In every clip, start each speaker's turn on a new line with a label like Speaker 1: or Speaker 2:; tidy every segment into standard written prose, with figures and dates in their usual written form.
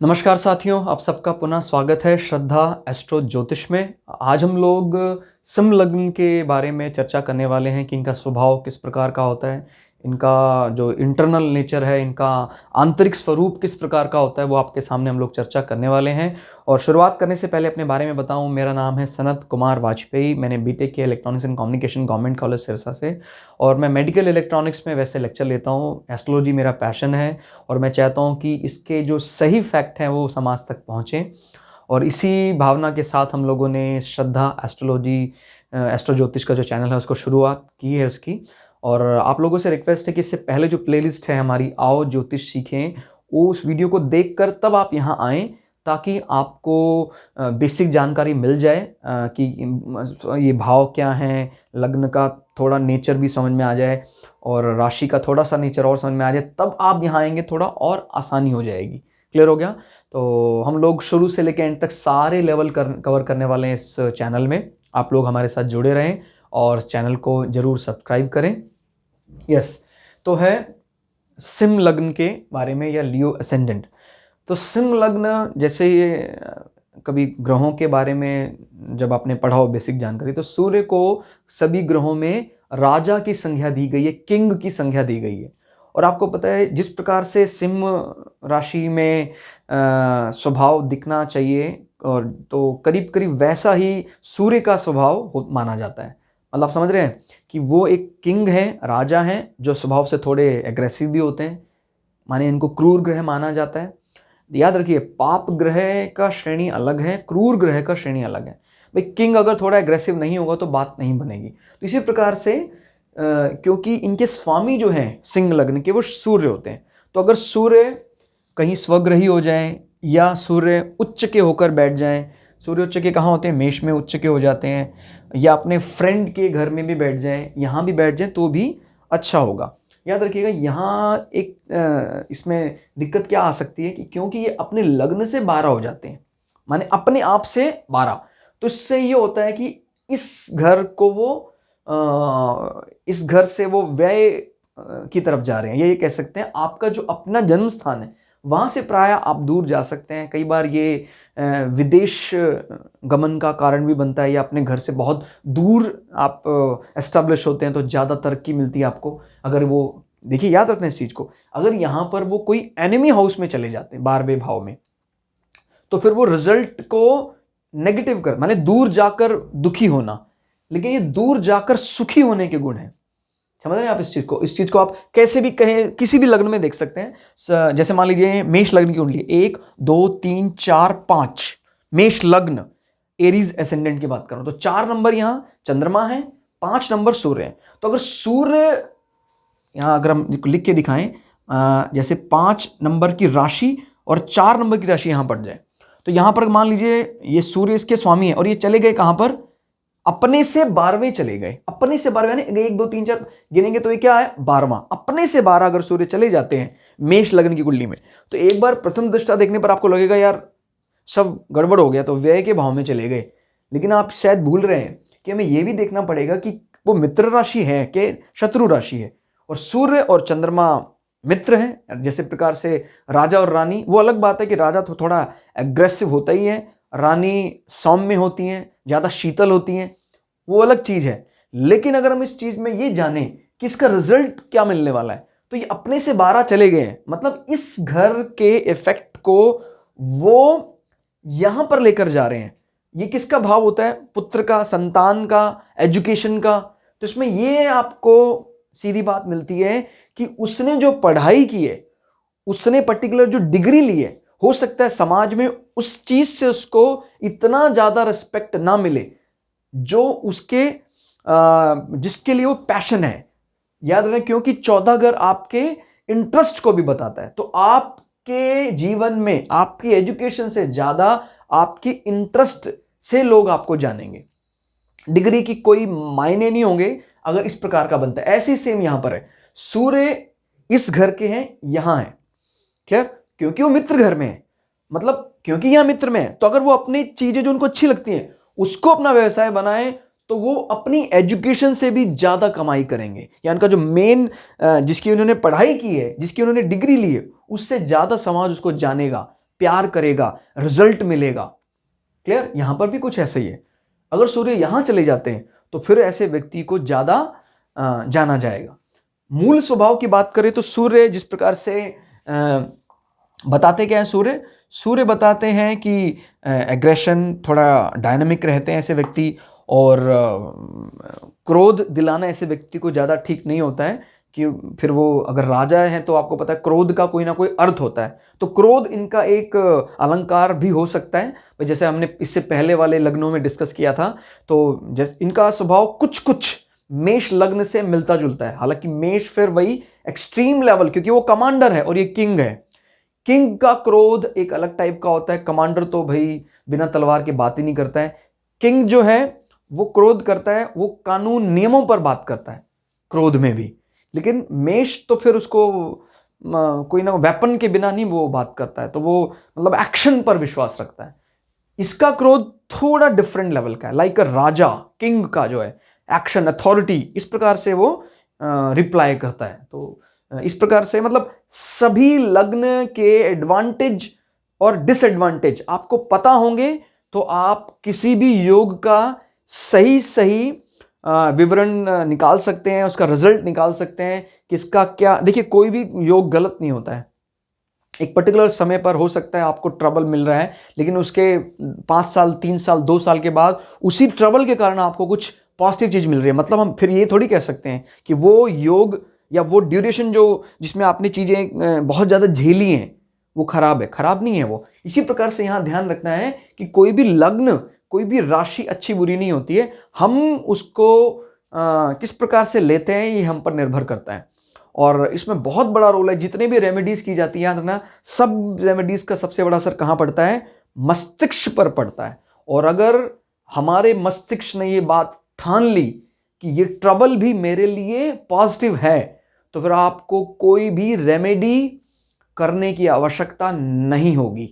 Speaker 1: नमस्कार साथियों, आप सबका पुनः स्वागत है श्रद्धा एस्ट्रो ज्योतिष में। आज हम लोग सिंह लग्न के बारे में चर्चा करने वाले हैं कि इनका स्वभाव किस प्रकार का होता है, इनका जो इंटरनल नेचर है, इनका आंतरिक स्वरूप किस प्रकार का होता है, वो आपके सामने हम लोग चर्चा करने वाले हैं। और शुरुआत करने से पहले अपने बारे में बताऊं, मेरा नाम है सनत कुमार वाजपेयी। मैंने बीटेक किया electronics and communication government college Sirsa से, और मैं मेडिकल इलेक्ट्रॉनिक्स में वैसे लेक्चर लेता हूँ। एस्ट्रोलॉजी मेरा पैशन है और मैं चाहता हूँ कि इसके जो सही फैक्ट हैं वो समाज तक पहुँचें। और इसी भावना के साथ हम लोगों ने श्रद्धा एस्ट्रोलॉजी एस्ट्रो ज्योतिष का जो चैनल है उसको शुरुआत की है उसकी। और आप लोगों से रिक्वेस्ट है कि इससे पहले जो प्लेलिस्ट है हमारी आओ ज्योतिष सीखें, वो उस वीडियो को देखकर तब आप यहाँ आएँ, ताकि आपको बेसिक जानकारी मिल जाए कि ये भाव क्या हैं, लग्न का थोड़ा नेचर भी समझ में आ जाए और राशि का थोड़ा सा नेचर और समझ में आ जाए, तब आप यहाँ आएंगे थोड़ा और आसानी हो जाएगी। क्लियर हो गया? तो हम लोग शुरू से लेकर एंड तक सारे लेवल कवर करने वाले हैं इस चैनल में। आप लोग हमारे साथ जुड़े रहें और चैनल को ज़रूर सब्सक्राइब करें। यस, तो है सिंह लग्न के बारे में या लियो असेंडेंट। तो सिंह लग्न, जैसे ये कभी ग्रहों के बारे में जब आपने पढ़ा हो बेसिक जानकारी, तो सूर्य को सभी ग्रहों में राजा की संज्ञा दी गई है, किंग की संज्ञा दी गई है। और आपको पता है जिस प्रकार से सिंह राशि में स्वभाव दिखना चाहिए, और तो करीब करीब वैसा ही सूर्य का स्वभाव माना जाता है। मतलब आप समझ रहे हैं कि वो एक किंग हैं, राजा हैं, जो स्वभाव से थोड़े एग्रेसिव भी होते हैं। माने इनको क्रूर ग्रह माना जाता है। याद रखिए, पाप ग्रह का श्रेणी अलग है, क्रूर ग्रह का श्रेणी अलग है। भाई किंग अगर थोड़ा एग्रेसिव नहीं होगा तो बात नहीं बनेगी। तो इसी प्रकार से क्योंकि इनके स्वामी जो हैं सिंह लग्न के, वो सूर्य होते हैं, तो अगर सूर्य कहीं स्वग्रही हो जाए या सूर्य उच्च के होकर बैठ जाएं, सूर्य उच्च के कहाँ होते हैं? मेष में उच्च के हो जाते हैं, या अपने फ्रेंड के घर में भी बैठ जाएं, यहाँ भी बैठ जाएं, तो भी अच्छा होगा। याद रखिएगा, यहाँ एक इसमें दिक्कत क्या आ सकती है कि क्योंकि ये अपने लग्न से 12 हो जाते हैं, माने अपने आप से 12, तो इससे ये होता है कि इस घर को वो इस घर से वो व्यय की तरफ जा रहे हैं। ये कह सकते हैं आपका जो अपना जन्म स्थान है वहाँ से प्राय आप दूर जा सकते हैं। कई बार ये विदेश गमन का कारण भी बनता है, या अपने घर से बहुत दूर आप एस्टेब्लिश होते हैं तो ज़्यादा तरक्की मिलती है आपको। अगर वो देखिए, याद रखना इस चीज़ को, अगर यहाँ पर वो कोई एनिमी हाउस में चले जाते हैं 12वें भाव में, तो फिर वो रिजल्ट को नेगेटिव कर, माने दूर जाकर दुखी होना, लेकिन ये दूर जाकर सुखी होने के गुण हैं। समझ रहे हैं आप इस चीज को आप कैसे भी कहें, किसी भी लग्न में देख सकते हैं। जैसे मान लीजिए मेष लग्न की कुंडली, 1 2 3 4 5 मेष लग्न, एरीज एसेंडेंट की बात करूं तो 4 नंबर यहां चंद्रमा है, 5 नंबर सूर्य है। तो अगर सूर्य यहां अगर हम लिख के दिखाएं, जैसे 5 नंबर की राशि और 4 नंबर की राशि यहां पड़ जाए, तो यहां पर मान लीजिए ये सूर्य इसके स्वामी है, और ये चले गए कहां पर? अपने से 12वें चले गए। अपने से 12वें यानी 1 2 3 4 गिनेंगे तो ये क्या है? 12वां। अपने से 12 अगर सूर्य चले जाते हैं मेष लग्न की कुंडली में, तो एक बार प्रथम दृष्टा देखने पर आपको लगेगा यार सब गड़बड़ हो गया, तो व्यय के भाव में चले गए। लेकिन आप शायद भूल रहे हैं कि हमें यह भी देखना पड़ेगा कि वो मित्र राशि है कि शत्रु राशि है। और सूर्य और चंद्रमा मित्र हैं। जैसे प्रकार से राजा और रानी, वो अलग बात है कि राजा तो थोड़ा एग्रेसिव होता ही है, रानी सौम्य होती हैं, ज़्यादा शीतल होती हैं, वो अलग चीज़ है। लेकिन अगर हम इस चीज़ में ये जाने कि इसका रिजल्ट क्या मिलने वाला है, तो ये अपने से 12 चले गए हैं, मतलब इस घर के इफेक्ट को वो यहां पर लेकर जा रहे हैं। ये किसका भाव होता है? पुत्र का, संतान का, एजुकेशन का। तो इसमें ये आपको सीधी बात मिलती है कि उसने जो पढ़ाई की है, उसने पर्टिकुलर जो डिग्री ली है, हो सकता है समाज में उस चीज से उसको इतना ज्यादा रिस्पेक्ट ना मिले जो उसके जिसके लिए वो पैशन है। याद रखें, क्योंकि 14 घर आपके इंटरेस्ट को भी बताता है। तो आपके जीवन में आपकी एजुकेशन से ज्यादा आपके इंटरेस्ट से लोग आपको जानेंगे। डिग्री की कोई मायने नहीं होंगे अगर इस प्रकार का बनता है। ऐसी सेम यहां पर है, सूर्य इस घर के हैं, यहां है। क्लियर? क्योंकि वो मित्र घर में है, मतलब क्योंकि यहां मित्र में है, तो अगर वो अपनी चीजें जो उनको अच्छी लगती हैं उसको अपना व्यवसाय बनाए, तो वो अपनी एजुकेशन से भी ज्यादा कमाई करेंगे। या उनका जो मेन जिसकी उन्होंने पढ़ाई की है, जिसकी उन्होंने डिग्री ली है, उससे ज्यादा समाज उसको जानेगा। प्यार करेगा, रिजल्ट मिलेगा। क्लियर? यहां पर भी कुछ ऐसा ही है। अगर सूर्य यहां चले जाते हैं तो फिर ऐसे व्यक्ति को ज्यादा जाना जाएगा। मूल स्वभाव की बात करें तो सूर्य जिस प्रकार से बताते क्या है, सूर्य बताते हैं कि एग्रेशन, थोड़ा डायनामिक रहते हैं ऐसे व्यक्ति, और क्रोध दिलाना ऐसे व्यक्ति को ज़्यादा ठीक नहीं होता है कि फिर वो अगर राजा हैं तो आपको पता है क्रोध का कोई ना कोई अर्थ होता है। तो क्रोध इनका एक अलंकार भी हो सकता है, जैसे हमने इससे पहले वाले लग्नों में डिस्कस किया था। तो जैसे इनका स्वभाव कुछ कुछ मेष लग्न से मिलता जुलता है, हालांकि मेष फिर वही एक्सट्रीम लेवल, क्योंकि वो कमांडर है और ये किंग है। किंग का क्रोध एक अलग टाइप का होता है, कमांडर तो भाई बिना तलवार के बात ही नहीं करता है। किंग जो है वो क्रोध करता है, वो कानून नियमों पर बात करता है क्रोध में भी। लेकिन मेष तो फिर उसको कोई ना वेपन के बिना नहीं वो बात करता है, तो वो मतलब एक्शन पर विश्वास रखता है। इसका क्रोध थोड़ा डिफरेंट लेवल का है, लाइक अ राजा, किंग का जो है एक्शन, अथॉरिटी, इस प्रकार से वो रिप्लाई करता है। तो इस प्रकार से मतलब सभी लग्न के एडवांटेज और डिसएडवांटेज आपको पता होंगे तो आप किसी भी योग का सही सही विवरण निकाल सकते हैं, उसका रिजल्ट निकाल सकते हैं कि इसका क्या। देखिए, कोई भी योग गलत नहीं होता है। एक पर्टिकुलर समय पर हो सकता है आपको ट्रबल मिल रहा है, लेकिन उसके 5 साल, 3 साल, 2 साल के बाद उसी ट्रबल के कारण आपको कुछ पॉजिटिव चीज मिल रही है। मतलब हम फिर ये थोड़ी कह सकते हैं कि वो योग या वो ड्यूरेशन जो जिसमें आपने चीजें बहुत ज्यादा झेली हैं वो खराब है। खराब नहीं है वो। इसी प्रकार से यहां ध्यान रखना है कि कोई भी लग्न, कोई भी राशि अच्छी बुरी नहीं होती है। हम उसको किस प्रकार से लेते हैं ये हम पर निर्भर करता है, और इसमें बहुत बड़ा रोल है। जितने भी रेमेडीज की जाती है, याद रखना, सब रेमेडीज का सबसे बड़ा असर कहां पड़ता है? मस्तिष्क पर पड़ता है। और अगर हमारे मस्तिष्क ने ये बात ठान ली कि ये ट्रबल भी मेरे लिए पॉजिटिव है, तो फिर आपको कोई भी रेमेडी करने की आवश्यकता नहीं होगी।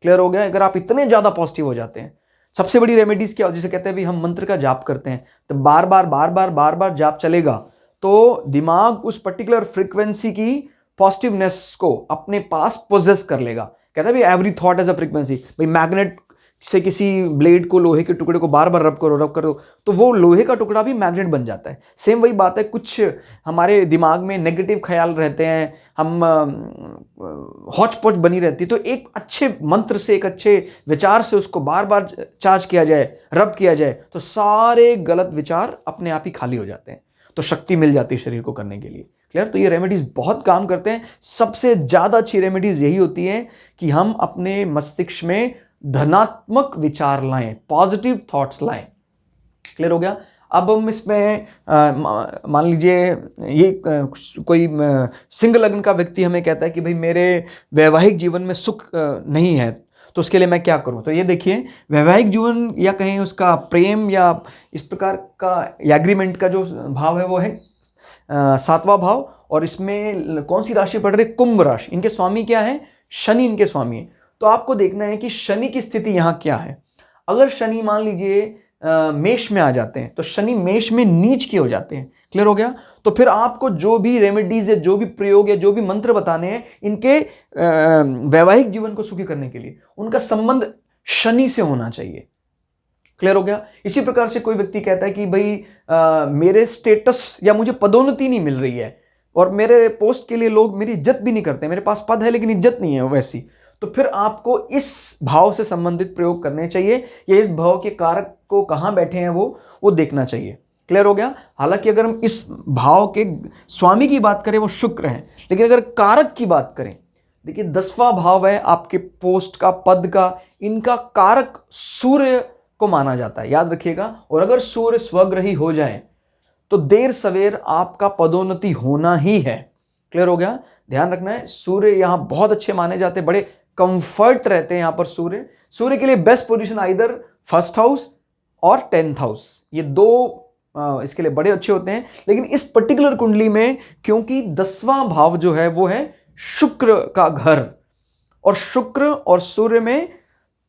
Speaker 1: क्लियर हो गया? अगर आप इतने ज्यादा पॉजिटिव हो जाते हैं, सबसे बड़ी रेमेडीज क्या हो, जिसे कहते हैं भी हम मंत्र का जाप करते हैं, तो बार बार जाप चलेगा तो दिमाग उस पर्टिकुलर फ्रीक्वेंसी की पॉजिटिवनेस को अपने पास पोजेस कर लेगा। कहते हैं भी every thought as a frequency. भाई मैग्नेट से किसी ब्लेड को, लोहे के टुकड़े को बार बार रब करो तो वो लोहे का टुकड़ा भी मैग्नेट बन जाता है। सेम वही बात है, कुछ हमारे दिमाग में नेगेटिव ख्याल रहते हैं, हम हौच पौच बनी रहती है, तो एक अच्छे मंत्र से, एक अच्छे विचार से उसको बार बार चार्ज किया जाए, रब किया जाए, तो सारे गलत विचार अपने आप ही खाली हो जाते हैं, तो शक्ति मिल जाती है शरीर को करने के लिए। क्लियर? तो ये रेमेडीज बहुत काम करते हैं। सबसे ज्यादा अच्छी रेमेडीज यही होती है कि हम अपने मस्तिष्क में धनात्मक विचार लाएं, पॉजिटिव थॉट्स लाएं। क्लियर हो गया? अब हम इसमें मान लीजिए ये कोई सिंह लग्न का व्यक्ति हमें कहता है कि भाई मेरे वैवाहिक जीवन में सुख नहीं है, तो उसके लिए मैं क्या करूं? तो ये देखिए, वैवाहिक जीवन या कहें उसका प्रेम या इस प्रकार का एग्रीमेंट का जो भाव है वो है 7वां भाव, और इसमें कौन सी राशि पड़ रही है? कुंभ राशि। इनके स्वामी क्या है? शनि इनके स्वामी है। तो आपको देखना है कि शनि की स्थिति यहां क्या है। अगर शनि मान लीजिए मेष में आ जाते हैं, तो शनि मेष में नीच के हो जाते हैं। क्लियर हो गया? तो फिर आपको जो भी रेमेडीज है, जो भी प्रयोग है, जो भी मंत्र बताने हैं, इनके वैवाहिक जीवन को सुखी करने के लिए उनका संबंध शनि से होना चाहिए। क्लियर हो गया? इसी प्रकार से कोई व्यक्ति कहता है कि भाई मेरे स्टेटस या मुझे पदोन्नति नहीं मिल रही है, और मेरे पोस्ट के लिए लोग मेरी इज्जत भी नहीं करते, मेरे पास पद है लेकिन इज्जत नहीं है वैसी, तो फिर आपको इस भाव से संबंधित प्रयोग करने चाहिए, या इस भाव के कारक को कहां बैठे हैं वो देखना चाहिए। क्लियर हो गया? हालांकि अगर हम इस भाव के स्वामी की बात करें वो शुक्र है, लेकिन अगर कारक की बात करें, देखिए 10वां भाव है आपके पोस्ट का, पद का, इनका कारक सूर्य को माना जाता है, याद रखिएगा। और अगर सूर्य स्वग्रही हो जाए तो देर सवेर आपका पदोन्नति होना ही है। क्लियर हो गया? ध्यान रखना है, सूर्य यहां बहुत अच्छे माने जाते हैं, बड़े कंफर्ट रहते हैं यहां पर सूर्य के लिए best position either 1st house और 10th हाउस, ये दो इसके लिए बड़े अच्छे होते हैं। लेकिन इस पर्टिकुलर कुंडली में क्योंकि 10वां भाव जो है वो है शुक्र का घर, और शुक्र और सूर्य में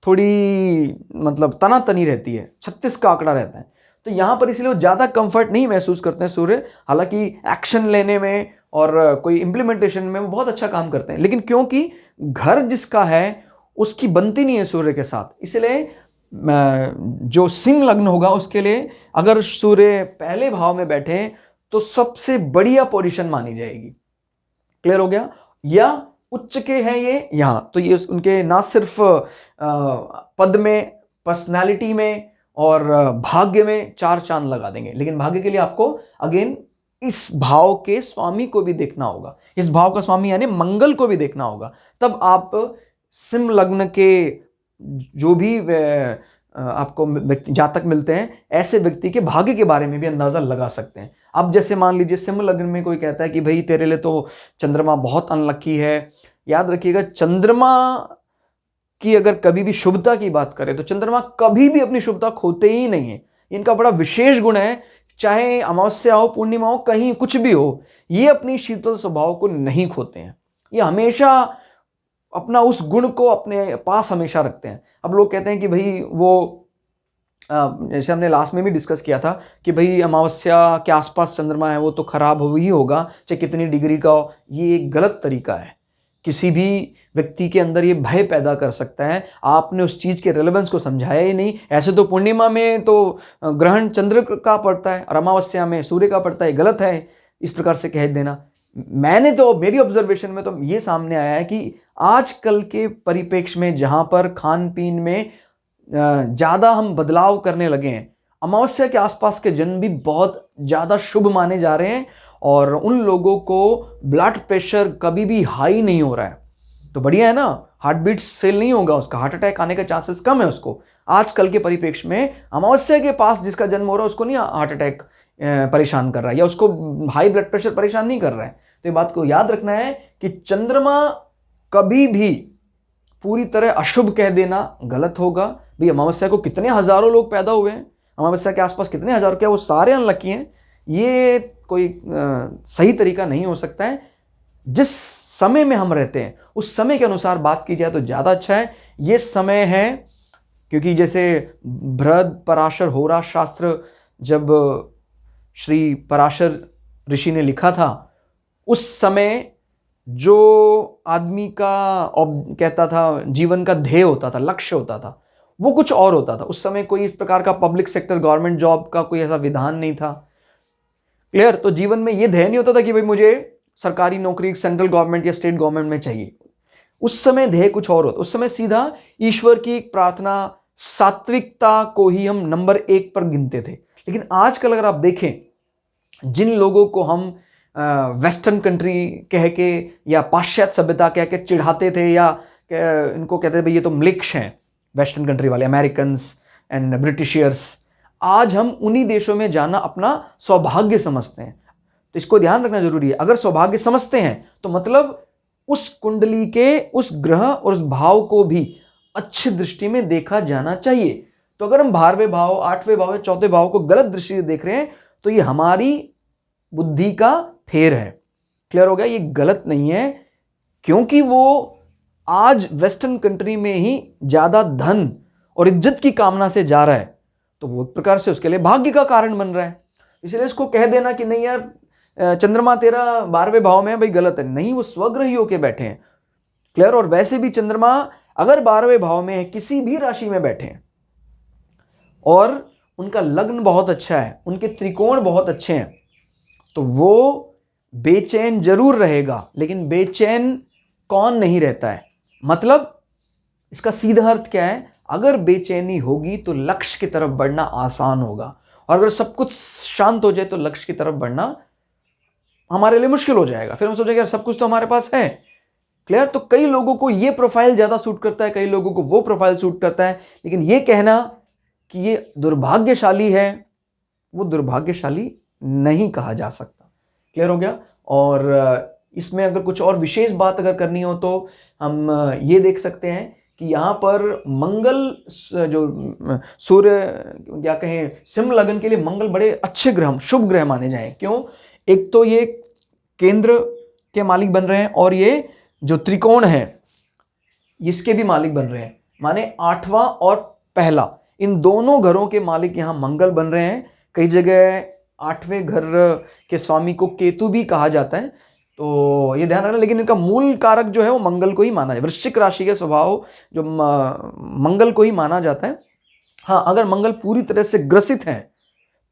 Speaker 1: थोड़ी मतलब तनातनी रहती है, 36 का आंकड़ा रहता है, तो यहां पर इसलिए वो ज्यादा कंफर्ट नहीं महसूस करते हैं सूर्य। हालांकि एक्शन लेने में और कोई इंप्लीमेंटेशन में वो बहुत अच्छा काम करते हैं, लेकिन क्योंकि घर जिसका है उसकी बनती नहीं है सूर्य के साथ। इसलिए जो सिंह लग्न होगा उसके लिए अगर सूर्य पहले भाव में बैठे तो सबसे बढ़िया पोजीशन मानी जाएगी। क्लियर हो गया? या उच्च के हैं ये यहाँ, तो ये उनके ना सिर्फ पद में, पर्सनालिटी में और भाग्य में 4 चांद लगा देंगे, लेकिन भाग्य के लिए आपको अगेन इस भाव के स्वामी को भी देखना होगा, इस भाव का स्वामी यानी मंगल को भी देखना होगा। तब आप सिंह लग्न के जो भी आपको व्यक्ति जातक मिलते हैं, ऐसे व्यक्ति के भाग्य के बारे में भी अंदाजा लगा सकते हैं। अब जैसे मान लीजिए सिंह लग्न में कोई कहता है कि भाई तेरे लिए तो चंद्रमा बहुत अनलकी है। याद रखिएगा, चंद्रमा की अगर कभी भी शुभता की बात करें तो चंद्रमा कभी भी अपनी शुभता खोते ही नहीं है। इनका बड़ा विशेष गुण है, चाहे अमावस्या हो, पूर्णिमा हो, कहीं कुछ भी हो, ये अपनी शीतल स्वभाव को नहीं खोते हैं। ये हमेशा अपना उस गुण को अपने पास हमेशा रखते हैं। अब लोग कहते हैं कि भाई वो जैसे हमने लास्ट में भी डिस्कस किया था कि भाई अमावस्या के आसपास चंद्रमा है वो तो खराब हो ही होगा, चाहे कितनी डिग्री का हो। ये एक गलत तरीका है, किसी भी व्यक्ति के अंदर ये भय पैदा कर सकता है। आपने उस चीज़ के रेलेवेंस को समझाया ही नहीं। ऐसे तो पूर्णिमा में तो ग्रहण चंद्र का पड़ता है और अमावस्या में सूर्य का पड़ता है, गलत है इस प्रकार से कह देना। मैंने तो मेरी ऑब्जर्वेशन में तो ये सामने आया है कि आजकल के परिप्रेक्ष्य में जहाँ पर खान पीन में ज़्यादा हम बदलाव करने लगे हैं, अमावस्या के आसपास के जन्म भी बहुत ज़्यादा शुभ माने जा रहे हैं और उन लोगों को ब्लड प्रेशर कभी भी हाई नहीं हो रहा है। तो बढ़िया है ना, हार्ट बीट्स फेल नहीं होगा, उसका हार्ट अटैक आने का चांसेस कम है उसको। आजकल के परिप्रेक्ष्य में अमावस्या के पास जिसका जन्म हो रहा है उसको नहीं हार्ट अटैक परेशान कर रहा है या उसको हाई ब्लड प्रेशर परेशान नहीं कर रहा है। तो ये बात को याद रखना है कि चंद्रमा कभी भी पूरी तरह अशुभ कह देना गलत होगा। भाई अमावस्या को कितने हजारों लोग पैदा हुए हैं, अमावस्या के आसपास कितने हजारों, क्या वो सारे अनलकी हैं? ये कोई सही तरीका नहीं हो सकता है। जिस समय में हम रहते हैं उस समय के अनुसार बात की जाए तो ज़्यादा अच्छा है। ये समय है क्योंकि जैसे बृहद पराशर होरा शास्त्र जब श्री पराशर ऋषि ने लिखा था, उस समय जो आदमी का कहता था जीवन का ध्येय होता था, लक्ष्य होता था, वो कुछ और होता था। उस समय कोई इस प्रकार का पब्लिक सेक्टर गवर्नमेंट जॉब का कोई ऐसा विधान नहीं था। क्लियर? तो जीवन में ये ध्येय नहीं होता था कि भाई मुझे सरकारी नौकरी सेंट्रल गवर्नमेंट या स्टेट गवर्नमेंट में चाहिए। उस समय ध्येय कुछ और होता, उस समय सीधा ईश्वर की प्रार्थना, सात्विकता को ही हम नंबर 1 पर गिनते थे। लेकिन आजकल अगर आप देखें, जिन लोगों को हम वेस्टर्न कंट्री कह के या पाश्चात्य सभ्यता कह के चिढ़ाते थे या इनको कहते थे भाई ये तो म्लेच्छ हैं, वेस्टर्न कंट्री वाले, अमेरिकन्स एंड ब्रिटिशियर्स, आज हम उन्हीं देशों में जाना अपना सौभाग्य समझते हैं। तो इसको ध्यान रखना जरूरी है। अगर सौभाग्य समझते हैं तो मतलब उस कुंडली के उस ग्रह और उस भाव को भी अच्छी दृष्टि में देखा जाना चाहिए। तो अगर हम 12वें भाव, 8वें भाव या 4थे भाव को गलत दृष्टि से देख रहे हैं तो ये हमारी बुद्धि का फेर है। क्लियर हो गया? ये गलत नहीं है, क्योंकि वो आज वेस्टर्न कंट्री में ही ज्यादा धन और इज्जत की कामना से जा रहा है, तो वो एक प्रकार से उसके लिए भाग्य का कारण बन रहा है। इसलिए इसको कह देना कि नहीं यार चंद्रमा तेरा 12वें भाव में है, भाई गलत है, नहीं, वो स्वग्रही होके बैठे हैं। क्लियर? और वैसे भी चंद्रमा अगर 12वें भाव में है, किसी भी राशि में बैठे हैं और उनका लग्न बहुत अच्छा है, उनके त्रिकोण बहुत अच्छे हैं, तो वो बेचैन जरूर रहेगा। लेकिन बेचैन कौन नहीं रहता है? मतलब इसका सीधा अर्थ क्या है? अगर बेचैनी होगी तो लक्ष्य की तरफ बढ़ना आसान होगा, और अगर सब कुछ शांत हो जाए तो लक्ष्य की तरफ बढ़ना हमारे लिए मुश्किल हो जाएगा। फिर हम सोचेंगे यार सब कुछ तो हमारे पास है। क्लियर? तो कई लोगों को ये प्रोफाइल ज्यादा सूट करता है, कई लोगों को वो प्रोफाइल सूट करता है, लेकिन ये कहना कि ये दुर्भाग्यशाली है, वो दुर्भाग्यशाली नहीं कहा जा सकता। क्लियर हो गया? और इसमें अगर कुछ और विशेष बात अगर करनी हो तो हम ये देख सकते हैं कि यहाँ पर मंगल, जो सूर्य या कहें सिंह लगन के लिए मंगल बड़े अच्छे ग्रह, शुभ ग्रह माने जाएं। क्यों? एक तो ये केंद्र के मालिक बन रहे हैं और ये जो त्रिकोण है इसके भी मालिक बन रहे हैं, माने 8वां और पहला, इन दोनों घरों के मालिक यहाँ मंगल बन रहे हैं। कई जगह 8वें घर के स्वामी को केतु भी कहा जाता है। तो तो ये ध्यान रखना। लेकिन इनका मूल कारक जो है वो मंगल को ही माना जाए। वृश्चिक राशि के स्वभाव जो मंगल को ही माना जाता है। हाँ, अगर मंगल पूरी तरह से ग्रसित है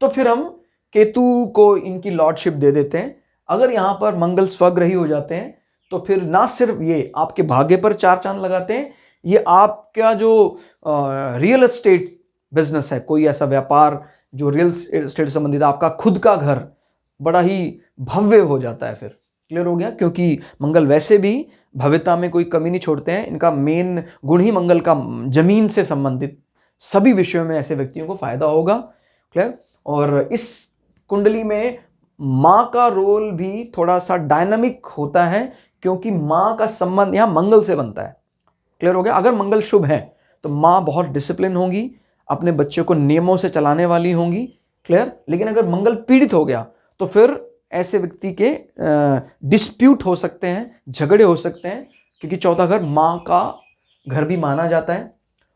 Speaker 1: तो फिर हम केतु को इनकी लॉर्डशिप दे देते हैं। अगर यहाँ पर मंगल स्वग्रही हो जाते हैं तो फिर ना सिर्फ ये आपके भाग्य पर चार चांद लगाते हैं, ये आपका जो रियल एस्टेट बिजनेस है, कोई ऐसा व्यापार जो रियल एस्टेट से संबंधित, आपका खुद का घर बड़ा ही भव्य हो जाता है। फिर क्लियर हो गया, क्योंकि मंगल वैसे भी भव्यता में कोई कमी नहीं छोड़ते हैं। इनका मेन गुण ही मंगल का जमीन से संबंधित सभी विषयों में ऐसे व्यक्तियों को फायदा होगा। क्लियर। और इस कुंडली में माँ का रोल भी थोड़ा सा डायनामिक होता है, क्योंकि माँ का संबंध यहाँ मंगल से बनता है। क्लियर हो गया। अगर मंगल शुभ है तो माँ बहुत डिसिप्लिन होंगी, अपने बच्चों को नियमों से चलाने वाली होंगी। क्लियर। लेकिन अगर मंगल पीड़ित हो गया तो फिर ऐसे व्यक्ति के डिस्प्यूट हो सकते हैं, झगड़े हो सकते हैं, क्योंकि चौथा घर माँ का घर भी माना जाता है।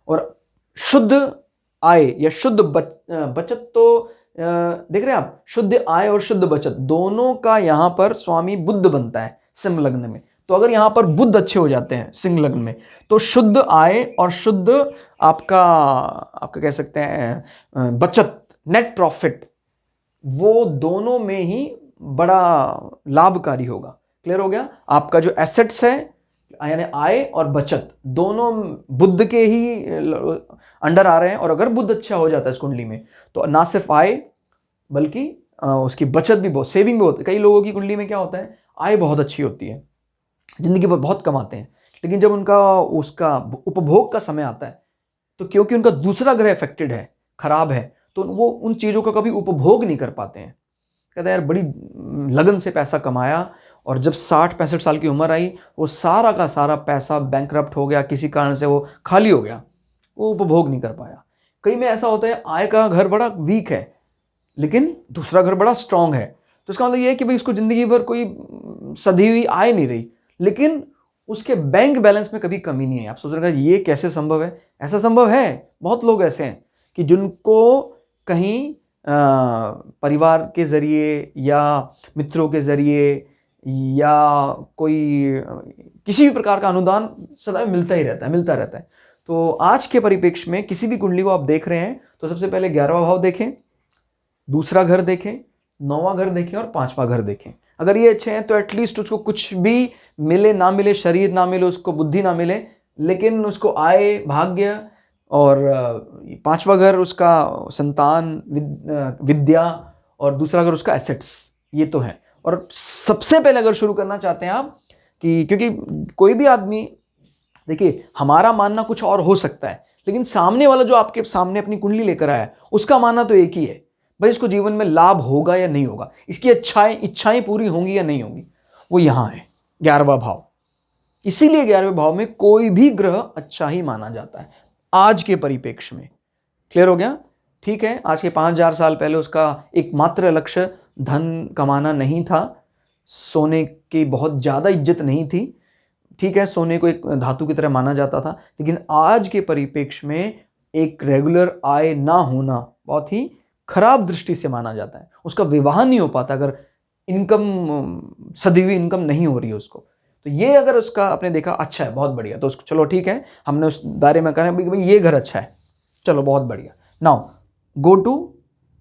Speaker 1: और शुद्ध आय या शुद्ध बचत तो देख रहे हैं आप, शुद्ध आय और शुद्ध बचत दोनों का यहां पर स्वामी बुध बनता है सिंह लग्न में। तो अगर यहां पर बुध अच्छे हो जाते हैं सिंह लग्न में तो शुद्ध आय और शुद्ध आपका कह सकते हैं बचत, नेट प्रॉफिट, वो दोनों में ही बड़ा लाभकारी होगा। क्लियर हो गया। आपका जो एसेट्स है यानी आय और बचत दोनों बुध के ही अंडर आ रहे हैं। और अगर बुध अच्छा हो जाता है इस कुंडली में तो ना सिर्फ आय बल्कि उसकी बचत भी बहुत, सेविंग भी होती है। कई लोगों की कुंडली में क्या होता है, आय बहुत अच्छी होती है, जिंदगी पर बहुत कमाते हैं, लेकिन जब उसका उपभोग का समय आता है तो क्योंकि उनका दूसरा ग्रह अफेक्टेड है, खराब है, तो वो उन चीज़ों का कभी उपभोग नहीं कर पाते हैं। कहते हैं यार बड़ी लगन से पैसा कमाया और जब 60-65 साल की उम्र आई वो सारा का सारा पैसा बैंकरप्ट हो गया, किसी कारण से वो खाली हो गया, वो उपभोग नहीं कर पाया। कई में ऐसा होता है आय का घर बड़ा वीक है लेकिन दूसरा घर बड़ा स्ट्रांग है, तो इसका मतलब ये है कि भाई उसको जिंदगी भर कोई सधी हुई आय नहीं रही, लेकिन उसके बैंक बैलेंस में कभी कमी नहीं है। आप सोच रहे हैं ये कैसे संभव है? ऐसा संभव है, बहुत लोग ऐसे हैं कि जिनको कहीं परिवार के जरिए या मित्रों के जरिए या कोई किसी भी प्रकार का अनुदान सदैव मिलता रहता है। तो आज के परिप्रेक्ष्य में किसी भी कुंडली को आप देख रहे हैं तो सबसे पहले 11वां भाव देखें, दूसरा घर देखें, 9वां घर देखें और 5वां घर देखें। अगर ये अच्छे हैं तो एटलीस्ट उसको कुछ भी मिले ना मिले, शरीर ना मिले, उसको बुद्धि ना मिले, लेकिन उसको आय, भाग्य और 5वां घर उसका संतान, विद्या और दूसरा घर उसका एसेट्स, ये तो है। और सबसे पहले अगर शुरू करना चाहते हैं आप कि क्योंकि कोई भी आदमी, देखिए हमारा मानना कुछ और हो सकता है, लेकिन सामने वाला जो आपके सामने अपनी कुंडली लेकर आया है उसका मानना तो एक ही है, भाई इसको जीवन में लाभ होगा या नहीं होगा, इसकी इच्छाएं पूरी होंगी या नहीं होंगी, वो यहां है 11वां भाव। इसीलिए 11वें भाव में कोई भी ग्रह अच्छा ही माना जाता है आज के परिप्रेक्ष्य में। क्लियर हो गया? ठीक है। आज के 5000 साल पहले उसका एकमात्र लक्ष्य धन कमाना नहीं था, सोने की बहुत ज्यादा इज्जत नहीं थी, ठीक है, सोने को एक धातु की तरह माना जाता था, लेकिन आज के परिप्रेक्ष्य में एक रेगुलर आय ना होना बहुत ही खराब दृष्टि से माना जाता है। उसका विवाह नहीं हो पाता अगर इनकम, सदी हुई इनकम नहीं हो रही है उसको। तो ये अगर उसका आपने देखा अच्छा है, बहुत बढ़िया, तो उसको चलो ठीक है, हमने उस दायरे में कहा भाई ये घर अच्छा है, चलो बहुत बढ़िया। नाउ गो टू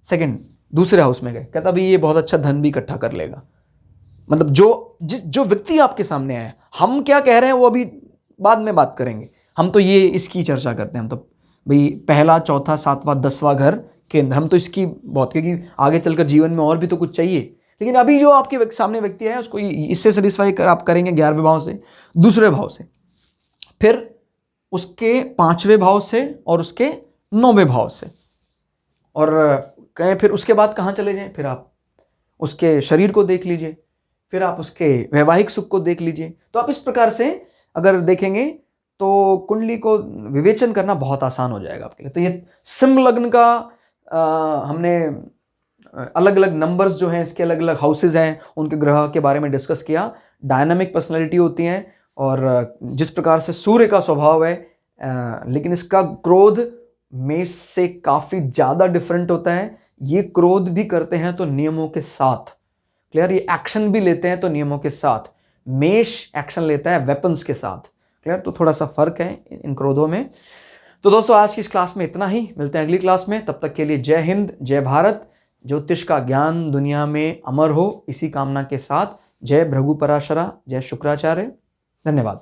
Speaker 1: सेकंड, दूसरे हाउस में गए, कहता भाई ये बहुत अच्छा धन भी इकट्ठा कर लेगा। मतलब जो व्यक्ति आपके सामने आया, हम क्या कह रहे हैं वो अभी बाद में बात करेंगे, हम तो ये इसकी चर्चा करते हैं। हम तो भाई पहला, चौथा, 7वां, 10वां घर केंद्र, हम तो इसकी बहुत, क्योंकि आगे चलकर जीवन में और भी तो कुछ चाहिए। लेकिन अभी जो आपके सामने व्यक्ति है उसको इससे सेटिस्फाई आप करेंगे 11वें भाव से, दूसरे भाव से, फिर उसके 5वें भाव से और उसके 9वें भाव से, और कहें फिर उसके बाद कहाँ चले जाएं, फिर आप उसके शरीर को देख लीजिए, फिर आप उसके वैवाहिक सुख को देख लीजिए। तो आप इस प्रकार से अगर देखेंगे तो कुंडली को विवेचन करना बहुत आसान हो जाएगा आपके लिए। तो ये सिंह लग्न का हमने अलग अलग नंबर्स जो हैं, इसके अलग अलग हाउसेज हैं, उनके ग्रह के बारे में डिस्कस किया। डायनामिक पर्सनैलिटी होती हैं और जिस प्रकार से सूर्य का स्वभाव है, लेकिन इसका क्रोध मेष से काफ़ी ज़्यादा डिफरेंट होता है। ये क्रोध भी करते हैं तो नियमों के साथ, क्लियर, ये एक्शन भी लेते हैं तो नियमों के साथ, मेष एक्शन लेता है वेपन्स के साथ। क्लियर, तो थोड़ा सा फर्क है इन क्रोधों में। तो दोस्तों आज की इस क्लास में इतना ही, मिलते हैं अगली क्लास में, तब तक के लिए जय हिंद, जय भारत। ज्योतिष का ज्ञान दुनिया में अमर हो, इसी कामना के साथ। जय भृगु पराशरा, जय शुक्राचार्य, धन्यवाद।